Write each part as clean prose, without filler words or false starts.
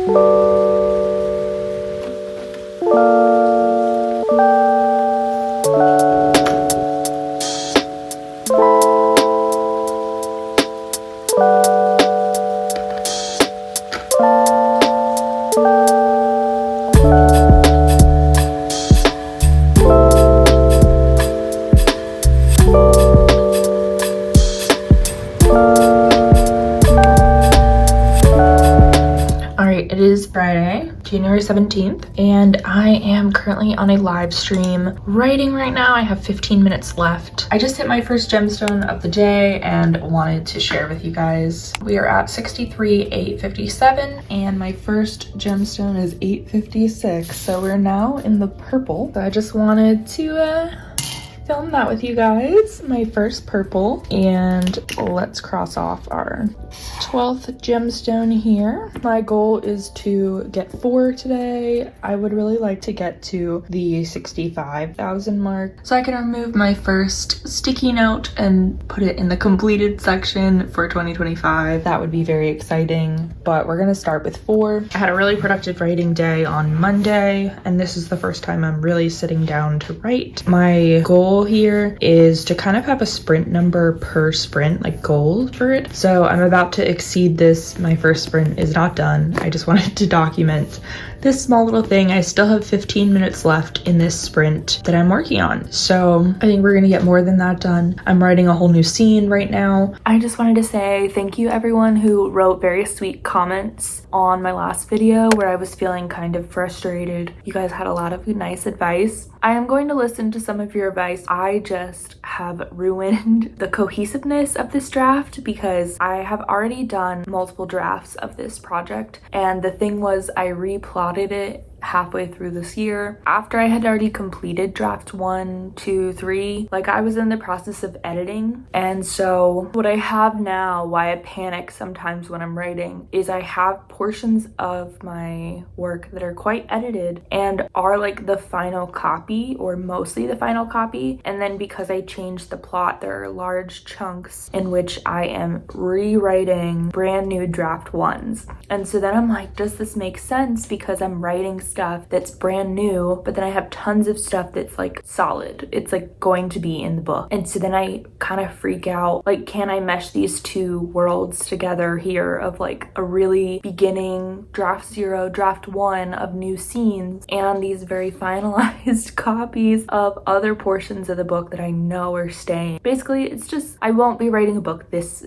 It is Friday, January 17th, and I am currently on a live stream writing right now. I have 15 minutes left. I just hit my first gemstone of the day and wanted to share with you guys. We are at 63,857, and my first gemstone is 856, so we're now in the purple. So I just wanted to film that with you guys, my first purple, and let's cross off our 12th gemstone here. My goal is to get 4 today. I would really like to get to the 65,000 mark so I can remove my first sticky note and put it in the completed section for 2025. That would be very exciting, but we're gonna start with 4. I had a really productive writing day on Monday, and this is the first time I'm really sitting down to write. My goal here is to kind of have a sprint number per sprint, like goal for it. So I'm about to exceed this. My first sprint is not done. I just wanted to document this small little thing. I still have 15 minutes left in this sprint that I'm working on. So I think we're gonna get more than that done. I'm writing a whole new scene right now. I just wanted to say thank you everyone who wrote very sweet comments on my last video where I was feeling kind of frustrated. You guys had a lot of nice advice. I am going to listen to some of your advice. I just have ruined the cohesiveness of this draft because I have already done multiple drafts of this project, and the thing was I replotted it halfway through this year after I had already completed draft 1, 2, 3. Like, I was in the process of editing, and so what I have now, why I panic sometimes when I'm writing, is I have portions of my work that are quite edited and are like the final copy or mostly the final copy, and then because I changed the plot, there are large chunks in which I am rewriting brand new draft 1s. And so then I'm like, does this make sense? Because I'm writing stuff that's brand new, but then I have tons of stuff that's like solid. It's like going to be in the book. And so then I kind of freak out, like, can I mesh these two worlds together here of like a really beginning draft 0, draft 1 of new scenes and these very finalized copies of other portions of the book that I know are staying. Basically, it's just, I won't be writing a book this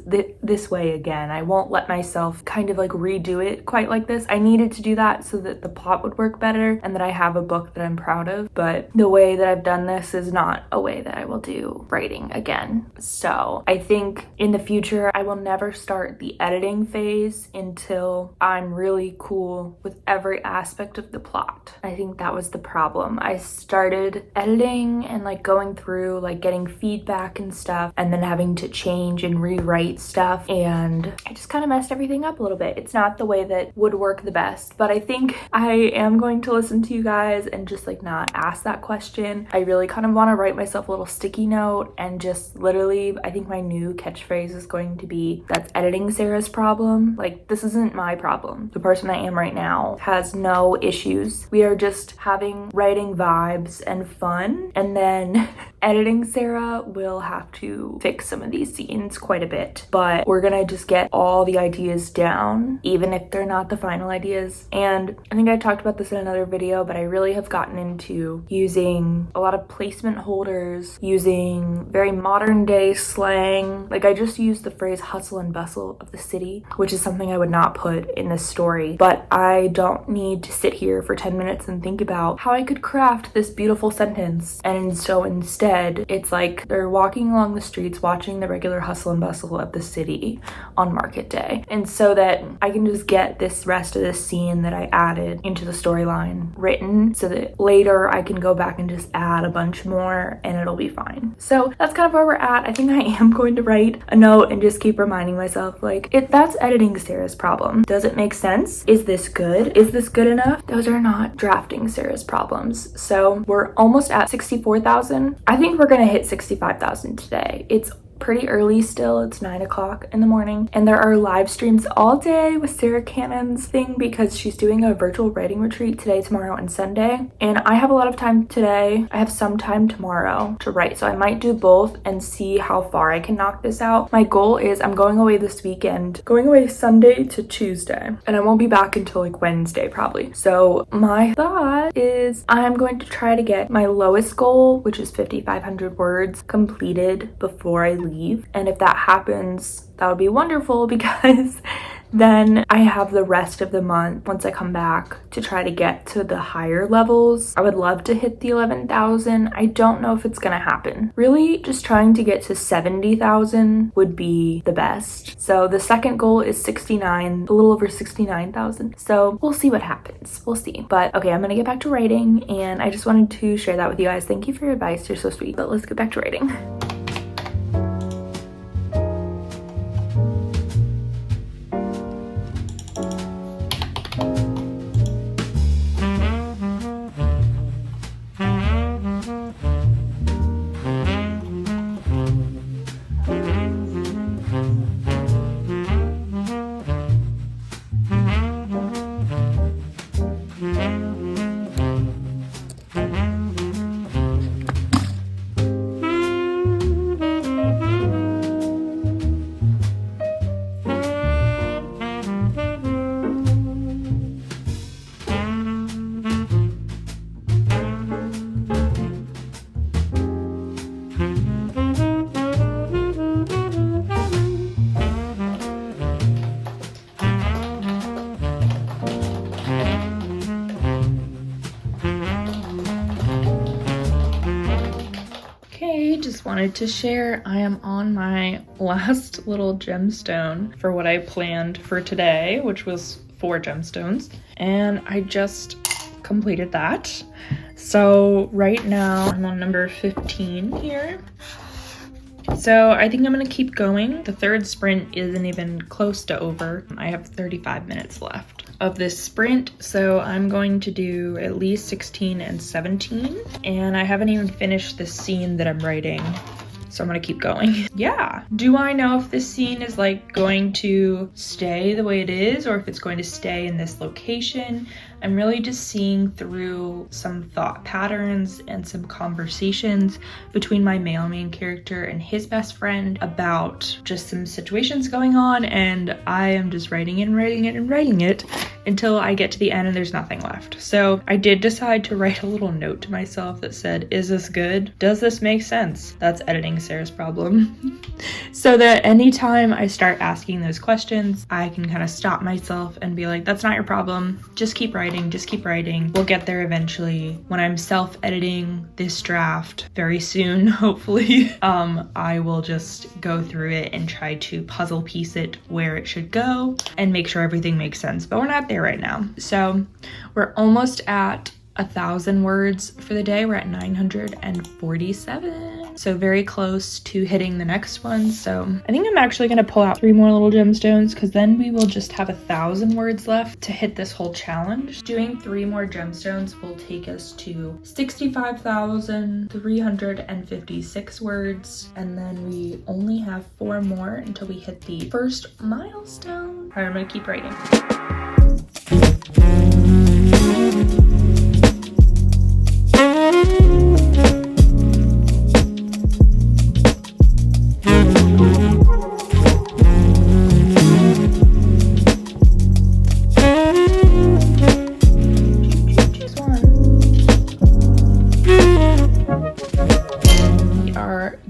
way again. I won't let myself kind of like redo it quite like this. I needed to do that so that the plot would work better and that I have a book that I'm proud of, but the way that I've done this is not a way that I will do writing again. So I think in the future I will never start the editing phase until I'm really cool with every aspect of the plot. I think that was the problem. I started editing and like going through like getting feedback and stuff, and then having to change and rewrite stuff, and I just kind of messed everything up a little bit. It's not the way that would work the best, but I think I am going to listen to you guys and just like not ask that question. I really kind of want to write myself a little sticky note and just literally, I think my new catchphrase is going to be, that's editing Sarah's problem. Like, this isn't my problem. The person I am right now has no issues. We are just having writing vibes and fun, and then editing Sarah will have to fix some of these scenes quite a bit, but we're gonna just get all the ideas down, even if they're not the final ideas. And I think I talked about this in another video, but I really have gotten into using a lot of placement holders, using very modern day slang. Like, I just used the phrase hustle and bustle of the city, which is something I would not put in this story, but I don't need to sit here for 10 minutes and think about how I could craft this beautiful sentence. And so instead, it's like they're walking along the streets watching the regular hustle and bustle of the city on market day. And so that I can just get this rest of this scene that I added into the storyline written so that later I can go back and just add a bunch more and it'll be fine. So that's kind of where we're at. I think I am going to write a note and just keep reminding myself, like, that's editing Sarah's problem. Does it make sense? Is this good? Is this good enough? Those are not drafting Sarah's problems. So we're almost at 64,000. I think we're gonna hit 65,000 today. It's pretty early still. It's 9 o'clock in the morning, and there are live streams all day with Sarah Cannon's thing because she's doing a virtual writing retreat today, tomorrow, and Sunday. And I have a lot of time today. I have some time tomorrow to write, so I might do both and see how far I can knock this out. My goal is I'm going away this weekend, going away Sunday to Tuesday, and I won't be back until like Wednesday probably. So my thought is I'm going to try to get my lowest goal, which is 5,500 words, completed before I leave. And if that happens, that would be wonderful because then I have the rest of the month once I come back to try to get to the higher levels. I would love to hit the 11,000. I don't know if it's gonna happen. Really, just trying to get to 70,000 would be the best. So the second goal is 69, a little over 69,000. So we'll see what happens. We'll see. But okay, I'm gonna get back to writing, and I just wanted to share that with you guys. Thank you for your advice. You're so sweet. But let's get back to writing. Just wanted to share I am on my last little gemstone for what I planned for today, which was 4 gemstones, and I just completed that. So right now I'm on number 15 here. So I think I'm gonna keep going. The third sprint isn't even close to over. I have 35 minutes left of this sprint, so I'm going to do at least 16 and 17, and I haven't even finished the scene that I'm writing, so I'm gonna keep going. Yeah, do I know if this scene is like going to stay the way it is or if it's going to stay in this location? I'm really just seeing through some thought patterns and some conversations between my male main character and his best friend about just some situations going on, and I am just writing it and writing it and writing it until I get to the end and there's nothing left. So I did decide to write a little note to myself that said, is this good? Does this make sense? That's editing Sarah's problem. So that anytime I start asking those questions, I can kind of stop myself and be like, that's not your problem. Just keep writing, just keep writing. We'll get there eventually. When I'm self-editing this draft very soon, hopefully, I will just go through it and try to puzzle piece it where it should go and make sure everything makes sense. But we're not there right now. So we're almost at 1,000 words for the day. We're at 947. So very close to hitting the next one. So I think I'm actually going to pull out 3 more little gemstones because then we will just have 1,000 words left to hit this whole challenge. Doing 3 more gemstones will take us to 65,356 words. And then we only have 4 more until we hit the first milestone. All right, I'm going to keep writing.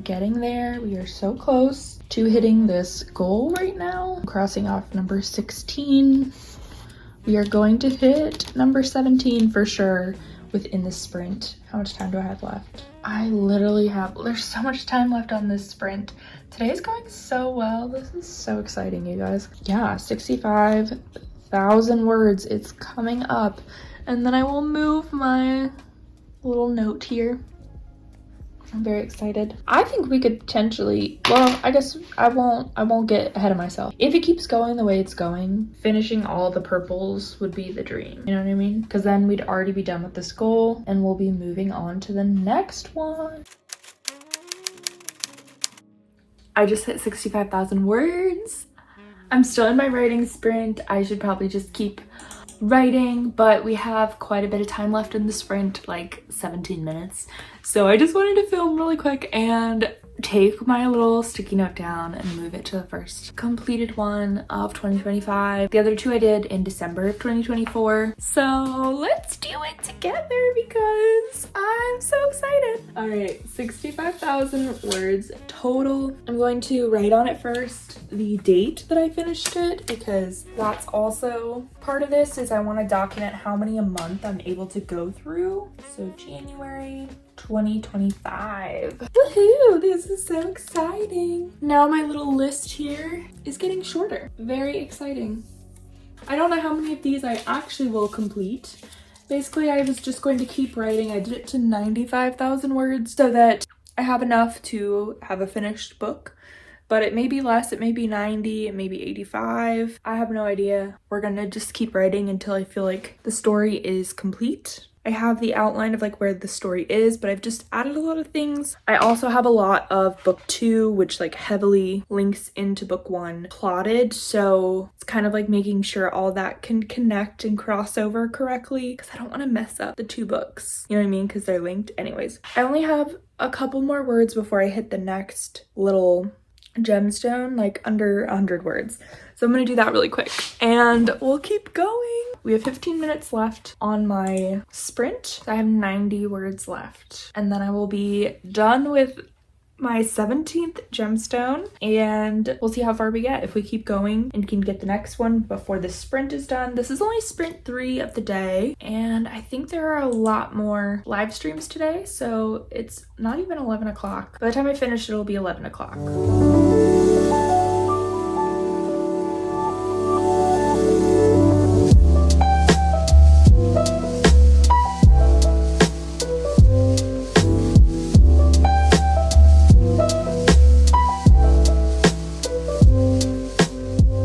Getting there. We are so close to hitting this goal right now. Crossing off number 16. We are going to hit number 17 for sure within the sprint. How much time do I have left? I literally have, there's so much time left on this sprint. Today is going so well. This is so exciting, you guys. Yeah, 65,000 words. It's coming up. And then I will move my little note here. I'm very excited. I think we could potentially, well, I guess I won't get ahead of myself. If it keeps going the way it's going, finishing all the purples would be the dream. You know what I mean? Because then we'd already be done with this goal and we'll be moving on to the next one. I just hit 65,000 words. I'm still in my writing sprint. I should probably just keep writing, but we have quite a bit of time left in the sprint, like 17 minutes. So I just wanted to film really quick and take my little sticky note down and move it to the first completed one of 2025. The other two I did in December of 2024. So let's do it together because I'm so excited. All right, 65,000 words total. I'm going to write on it first the date that I finished it, because that's also part of this, is I want to document how many a month I'm able to go through. So January 2025. Woohoo! This is so exciting. Now my little list here is getting shorter. Very exciting. I don't know how many of these I actually will complete. Basically, I was just going to keep writing. I did it to 95,000 words so that I have enough to have a finished book. But it may be less, it may be 90, it may be 85. I have no idea. We're gonna just keep writing until I feel like the story is complete. I have the outline of like where the story is, but I've just added a lot of things. I also have a lot of book 2, which like heavily links into book 1 plotted. So it's kind of like making sure all that can connect and cross over correctly, because I don't want to mess up the 2 books. You know what I mean? Because they're linked. Anyways, I only have a couple more words before I hit the next little gemstone, like under 100 words. So I'm gonna do that really quick and we'll keep going. We have 15 minutes left on my sprint. I have 90 words left and then I will be done with my 17th gemstone, and we'll see how far we get if we keep going and can get the next one before the sprint is done. This is only sprint 3 of the day, and I think there are a lot more live streams today, so it's not even 11 o'clock. By the time I finish, it'll be 11 o'clock.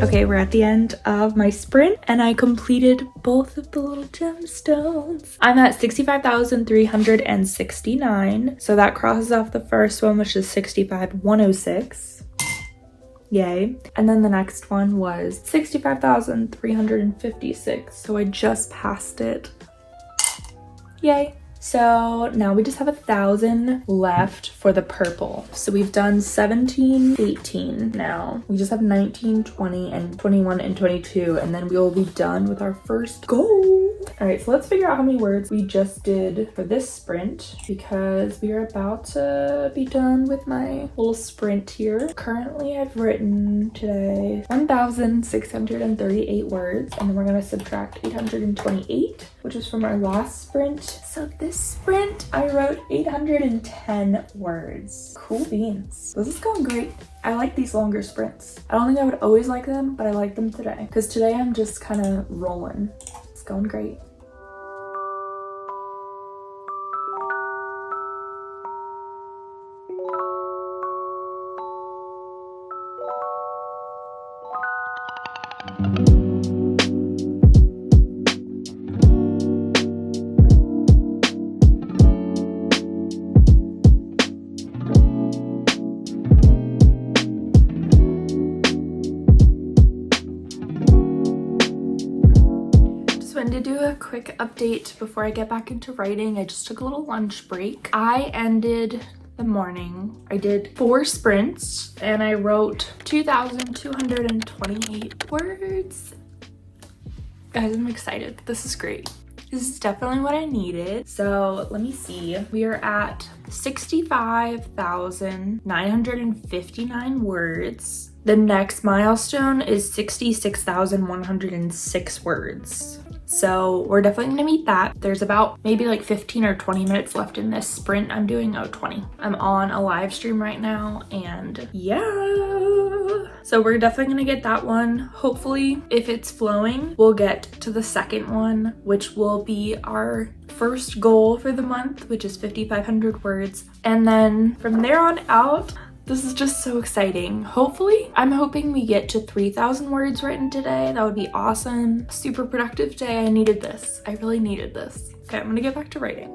Okay, we're at the end of my sprint and I completed both of the little gemstones. I'm at 65,369. So that crosses off the first one, which is 65,106. Yay. And then the next one was 65,356. So I just passed it. Yay. So now we just have 1,000 left for the purple. So we've done 17, 18 now. We just have 19, 20, and 21 and 22, and then we will be done with our first goal. All right, so let's figure out how many words we just did for this sprint, because we are about to be done with my little sprint here. Currently, I've written today 1,638 words, and then we're gonna subtract 828, which is from our last sprint. So this sprint, I wrote 810 words. Cool beans. This is going great. I like these longer sprints. I don't think I would always like them, but I like them today, because today I'm just kind of rolling. It's going great. To do a quick update before I get back into writing. I just took a little lunch break. I ended the morning. I did 4 sprints and I wrote 2,228 words. Guys, I'm excited. This is great. This is definitely what I needed. So let me see. We are at 65,959 words. The next milestone is 66,106 words. So we're definitely gonna meet that. There's about maybe like 15 or 20 minutes left in this sprint I'm doing. Oh, 20. I'm on a live stream right now and yeah. So we're definitely gonna get that one. Hopefully, if it's flowing, we'll get to the second one, which will be our first goal for the month, which is 5,500 words. And then from there on out, this is just so exciting. Hopefully, I'm hoping we get to 3,000 words written today. That would be awesome. Super productive day. I needed this. I really needed this. Okay, I'm gonna get back to writing.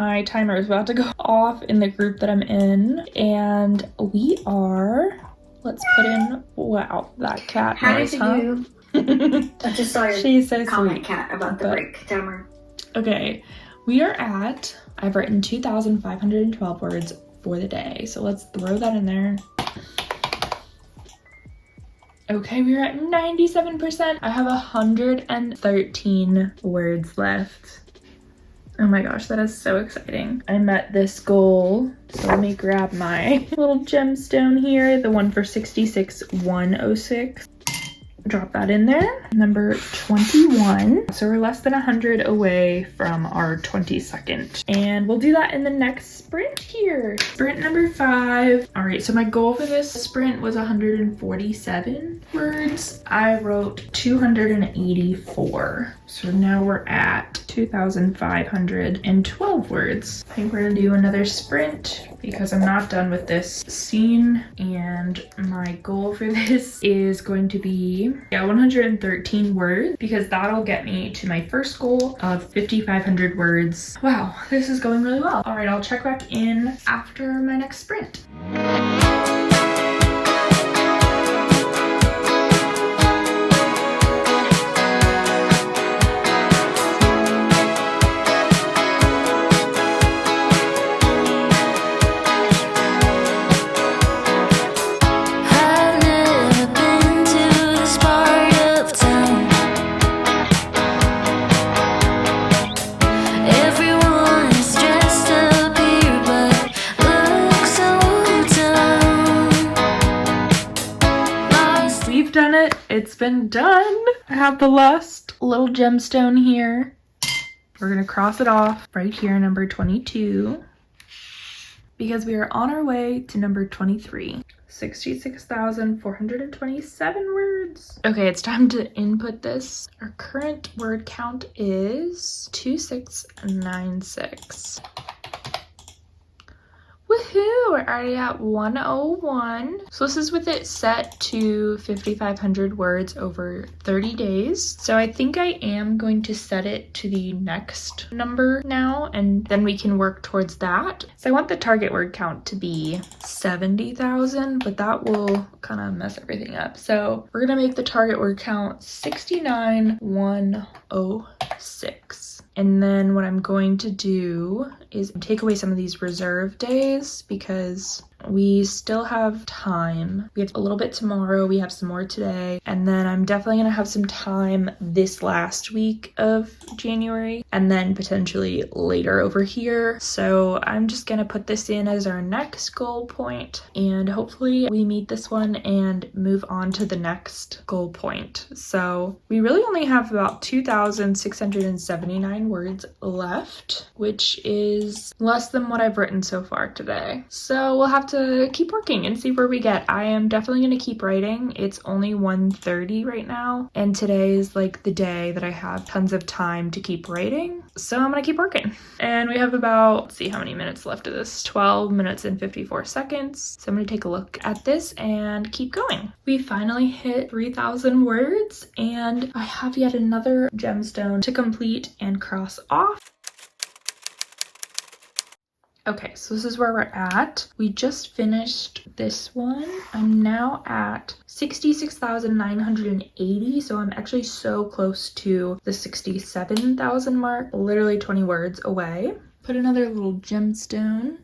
My timer is about to go off in the group that I'm in, and we are, let's put in, wow, that cat noise, huh? I just saw your She's so comment, sweet. Kat, about the break timer. Okay, we are at, I've written 2,512 words for the day, so let's throw that in there. Okay, we're at 97%. I have 113 words left. Oh my gosh, that is so exciting. I met this goal. So let me grab my little gemstone here, the one for 66,106. Drop that in there. Number 21. So we're less than 100 away from our 22nd. And we'll do that in the next sprint here. Sprint number 5. All right, so my goal for this sprint was 147 words. I wrote 284. So now we're at 2,512 words. I think we're gonna do another sprint because I'm not done with this scene. And my goal for this is going to be 113 words, because that'll get me to my first goal of 5,500 words. Wow, this is going really well. All right, I'll check back in after my next sprint. Done it. It's been done. I have the last little gemstone here. We're gonna cross it off right here, number 22, because we are on our way to number 23. 66,427 words. Okay, it's time to input this. Our current word count is 2696. Woohoo! We're already at 101. So this is with it set to 5,500 words over 30 days. So I think I am going to set it to the next number now, and then we can work towards that. So I want the target word count to be 70,000, but that will kind of mess everything up. So we're gonna make the target word count 69,106. And then what I'm going to do is take away some of these reserve days because we still have time. We have a little bit tomorrow, we have some more today, and then I'm definitely gonna have some time this last week of January, and then potentially later over here. So I'm just gonna put this in as our next goal point, and hopefully we meet this one and move on to the next goal point. So we really only have about 2,679 words left, which is less than what I've written so far today. So we'll have to keep working and see where we get. I am definitely going to keep writing. It's only 1:30 right now, and today is like the day that I have tons of time to keep writing. So I'm going to keep working. And we have about, let's see how many minutes left of this, 12 minutes and 54 seconds. So I'm going to take a look at this and keep going. We finally hit 3,000 words, and I have yet another gemstone to complete and cross off. Okay, so this is where we're at. We just finished this one. I'm now at 66,980, so I'm actually so close to the 67,000 mark, literally 20 words away. Put another little gemstone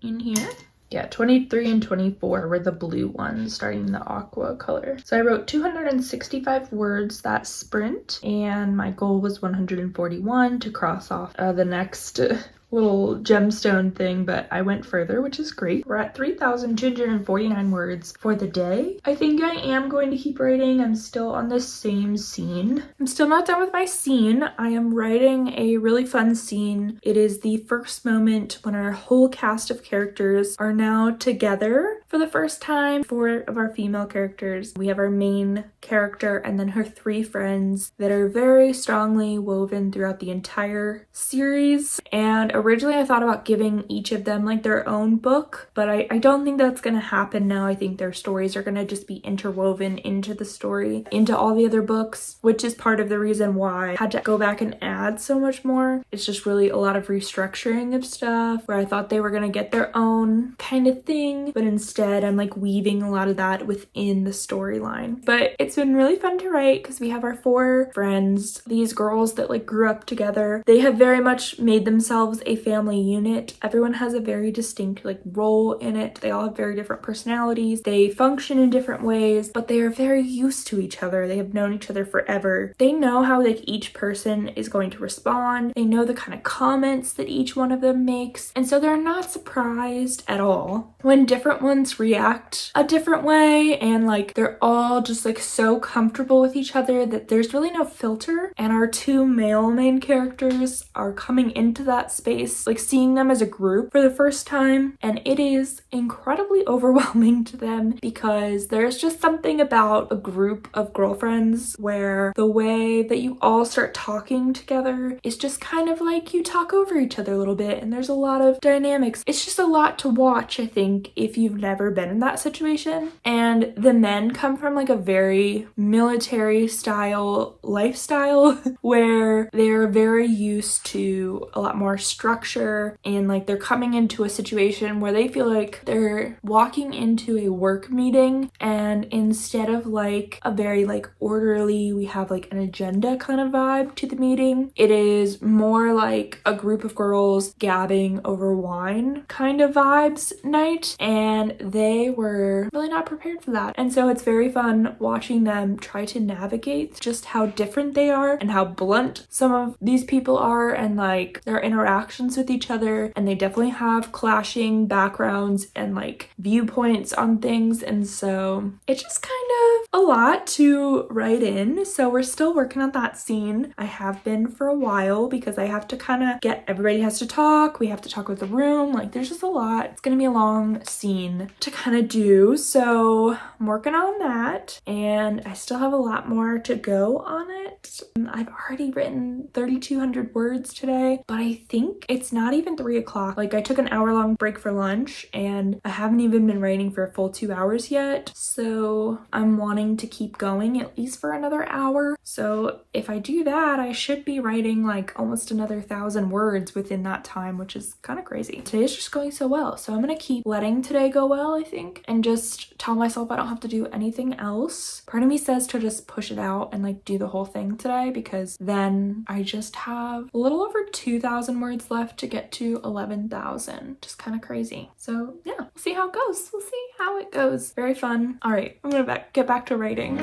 in here. Yeah, 23 and 24 were the blue ones, starting in the aqua color. So I wrote 265 words that sprint, and my goal was 141 to cross off the next little gemstone thing, but I went further, which is great. We're at 3,249 words for the day. I think I am going to keep writing. I'm still on the same scene. I'm still not done with my scene. I am writing a really fun scene. It is the first moment when our whole cast of characters are now together for the first time 4 of our female characters. We have our main character and then her 3 friends that are very strongly woven throughout the entire series. And originally I thought about giving each of them like their own book, but I don't think that's gonna happen now. I think their stories are gonna just be interwoven into the story, into all the other books, which is part of the reason why I had to go back and add so much more. It's just really a lot of restructuring of stuff where I thought they were gonna get their own kind of thing, but instead I'm like weaving a lot of that within the storyline. But it's been really fun to write because we have our 4 friends, these girls that like grew up together. They have very much made themselves a family unit. Everyone has a very distinct like role in it. They all have very different personalities. They function in different ways, but they are very used to each other. They have known each other forever. They know how like each person is going to respond. They know the kind of comments that each one of them makes. And so they're not surprised at all when different ones react a different way, and like they're all just like so comfortable with each other that there's really no filter. And our 2 male main characters are coming into that space, like seeing them as a group for the first time, and it is incredibly overwhelming to them because there's just something about a group of girlfriends where the way that you all start talking together is just kind of like you talk over each other a little bit, and there's a lot of dynamics. It's just a lot to watch, I think, if you've never been in that situation. And the men come from like a very military style lifestyle where they're very used to a lot more structure, and like they're coming into a situation where they feel like they're walking into a work meeting, and instead of like a very like orderly, we have like an agenda kind of vibe to the meeting, it is more like a group of girls gabbing over wine kind of vibes night, and they were really not prepared for that. And so it's very fun watching them try to navigate just how different they are and how blunt some of these people are, and like their interactions with each other. And they definitely have clashing backgrounds and like viewpoints on things, and so it's just kind of a lot to write in. So we're still working on that scene. I have been for a while because I have to kind of get, everybody has to talk, we have to talk with the room, like there's just a lot. It's gonna be a long scene to kind of do, so I'm working on that, and I still have a lot more to go on it. I've already written 3,200 words today, but I think it's not even 3 o'clock. Like I took an hour-long break for lunch, and I haven't even been writing for a full 2 hours yet, so I'm wanting to keep going at least for another hour. So if I do that, I should be writing like almost another 1,000 words within that time, which is kind of crazy. Today's just going so well, so I'm gonna keep letting today go well, I think, and just tell myself I don't have to do anything else. Part of me says to just push it out and like do the whole thing today, because then I just have a little over 2,000 words left to get to 11,000. Just kind of crazy. So yeah, we'll see how it goes. We'll see how it goes. Very fun. All right, I'm gonna get back to writing.